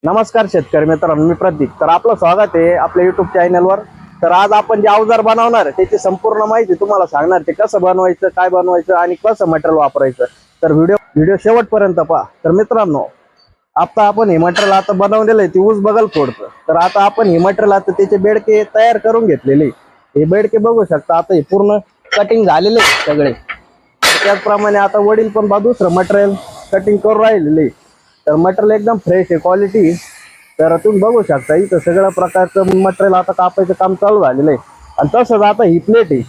नमस्कार शेतकरी मित्रांनो, मी प्रतीक. तर आपलं स्वागत आहे आपल्या युट्यूब चॅनलवर. तर आज आपण जे अवजार बनवणार त्याची संपूर्ण माहिती तुम्हाला सांगणार. ते कसं बनवायचं, काय बनवायचं आणि कसं मटेरियल वापरायचं. तर व्हिडिओ शेवटपर्यंत पहा. तर मित्रांनो, आता आपण हे मटेरियल आता बनवलेलं आहे, ती ऊस बगल फोडतं. तर आता आपण हे मटेरियल आता त्याचे बेडके तयार करून घेतलेले. हे बेडके बघू शकता, आता हे पूर्ण कटिंग झालेले सगळे. त्याचप्रमाणे आता वडील पण दुसरं मटेरियल कटिंग करून राहिलेले. तर मटेरियल एकदम फ्रेश आहे, क्वालिटी. तर तुम्ही बघू शकता इथं सगळ्या प्रकारचं मटेरियल आता कापायचं काम चालू झालेलं आहे. आणि तसंच आता ही प्लेट आहे,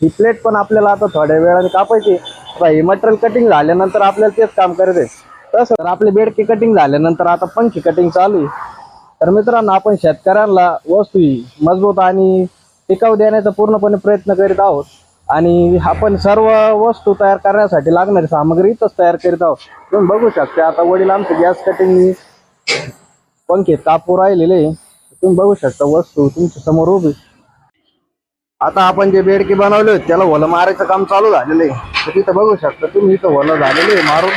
ही प्लेट पण आपल्याला आता थोड्या वेळाने कापायची. हे मटेरियल कटिंग झाल्यानंतर आपल्याला तेच काम करायचं आहे. तसं आपले बेडके कटिंग झाल्यानंतर आता पंखी कटिंग चालू आहे. तर मित्रांनो, आपण शेतकऱ्यांना वस्तू ही मजबूत आणि टिकाऊ देण्याचा पूर्णपणे प्रयत्न करीत आहोत. आणि आपण सर्व वस्तू तयार करण्यासाठी लागणारी सामग्री इथंच तयार करीत आहोत. तुम्ही बघू शकता आता वडील आमचे गॅस कटिंग पंखेत कापू राहिलेले. तुम्ही बघू शकता वस्तू तुमच्या समोर उभी. आता आपण जे बेडके बनवले होते त्याला होलं मारायचं काम चालू झालेलं आहे. तर तिथं बघू शकता तुम्ही, इथं होलं झालेलं आहे मारून.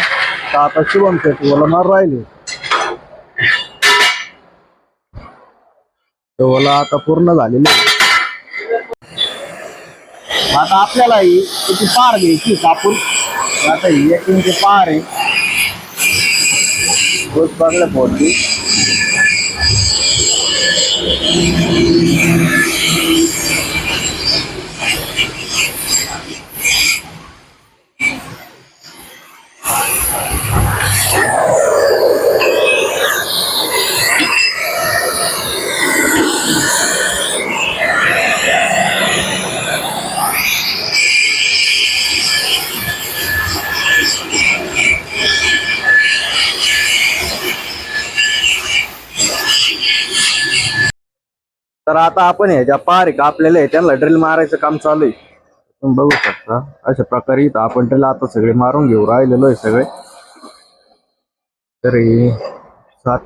तर आता शिवम शेट होलं मारून राहिले. तर होलं आता पूर्ण झालेलं आहे. आता आपल्याला ही त्याची पार घ्यायची कापून. आता ही 1 इंच पार आहे रोज बघल्या फोडली. तर आता आपण ह्याच्या पार कापलेले आहे त्यांना ड्रिल मारायचं काम चालू आहे. तुम्ही बघू शकता अशा प्रकारे इथं आपण ड्रिल आता सगळे मारून घेऊ राहिलेलो आहे सगळे. तरी 7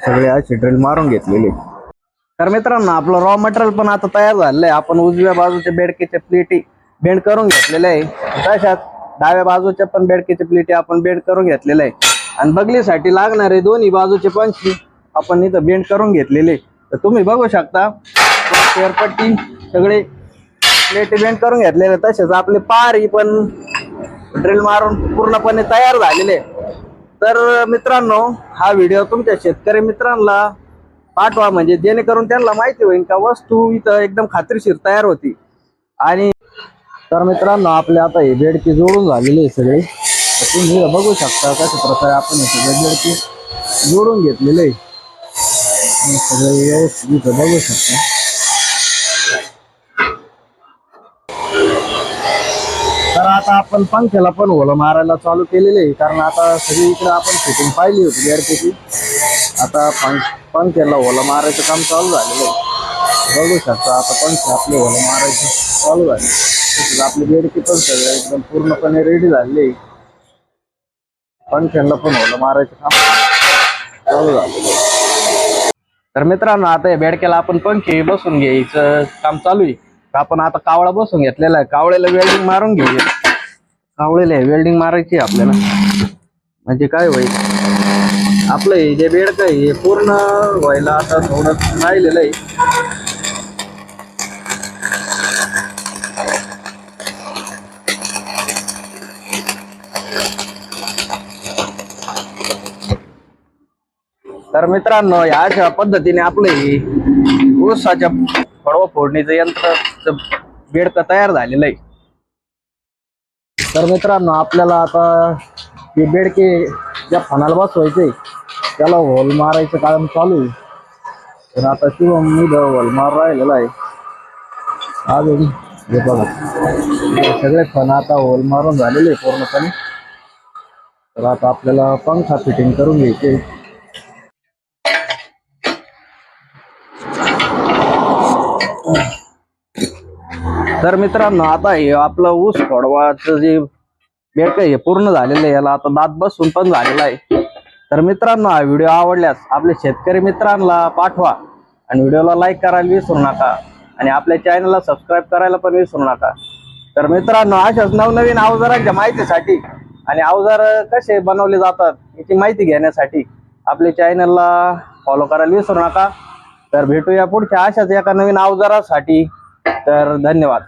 सगळे असे ड्रिल मारून घेतलेले. तर मित्रांनो, आपलं रॉ मटेरियल पण आता तयार झालेलं आहे. आपण उजव्या बाजूच्या बेडकेच्या प्लेटी बेंड करून घेतलेले आहे. तशाच डाव्या बाजूच्या पण बेडकेच्या प्लेटी आपण बेंड करून घेतलेले आहे. आणि बगलीसाठी लागणारे दोन्ही बाजूचे पंखी आपण इथं बेंड करून घेतलेले. तर तुम्ही बघू शकता शेअरपट्टी सगळे प्लेटी बेंड करून घेतलेले. तसेच आपले पारही पण ड्रिल मारून पूर्णपणे तयार झालेले. तर मित्रांनो, हा व्हिडिओ तुमच्या शेतकरी मित्रांना पाठवा, म्हणजे जेणेकरून त्यांना माहिती होईल का वस्तू इथं एकदम खात्रीशीर तयार होती. आणि तर मित्रांनो, आपले आता हे बेडके जोडून झालेले आहे सगळे. तुम्ही बघू शकता कशा प्रकारे आपण हे सगळे बेडके जोडून घेतलेले सगळे व्यवस्थित बघू शकता. तर आता आपण पंख्याला पण होलं मारायला चालू केलेले आहे. कारण आता सगळी इकडे आपण फिटिंग पाहिली होती बेडकेची. आता पंख्याला होलं मारायचं काम चालू झालेलं आहे. बघू शकता आता पंखे आपले होलं मारायचं चालू झाले. तसेच आपले बेडके पण सगळे एकदम पूर्णपणे रेडी झालेले. पंख्याला पण होलं मारायचं काम चालू झालेलं आहे. तर मित्रांनो, आता या बेडक्याला आपण पंखे बसून घ्यायचं काम चालू आहे. आपण आता कावळा बसून घेतलेला आहे. कावळ्याला वेल्डिंग मारून घेऊया. कावळ्याला वेल्डिंग मारायची आपल्याला. म्हणजे काय होईल, आपलं हे जे बेडक आहे हे पूर्ण व्हायला आता थोडं राहिलेलं आहे. तर मित्रांनो, अशा पद्धतीने आपलं ऊसाच्या फळवा फोडणीचं यंत्र बेडकं तयार झालेलं आहे. तर मित्रांनो, आपल्याला आता हे बेडके ज्या फणाला बसवायचे त्याला होल मारायचं काम चालू आहे. तर आता शिवम मी होल मार राहिलेला आहे. अजून हे बघा सगळे फण आता होल मारून झालेले पूर्णपणे. तर आता आपल्याला पंखा फिटिंग करून घ्यायचे. तर मित्रांनो, आता हे आपलं ऊस फोडवाचं जे बेडक हे पूर्ण झालेलं आहे. याला आता दात बसून पण झालेला आहे. तर मित्रांनो, हा व्हिडिओ आवडल्यास आपल्या शेतकरी मित्रांना पाठवा आणि व्हिडिओला लाईक करायला विसरू नका आणि आपल्या चॅनलला सबस्क्राईब करायला पण विसरू नका. तर मित्रांनो, अशाच नवनवीन अवजारांच्या माहितीसाठी आणि अवजार कसे बनवले जातात याची माहिती घेण्यासाठी आपल्या चॅनलला फॉलो करायला विसरू नका. तर भेटूया पुढच्या अशाच एका नवीन अवजारासाठी. तर धन्यवाद.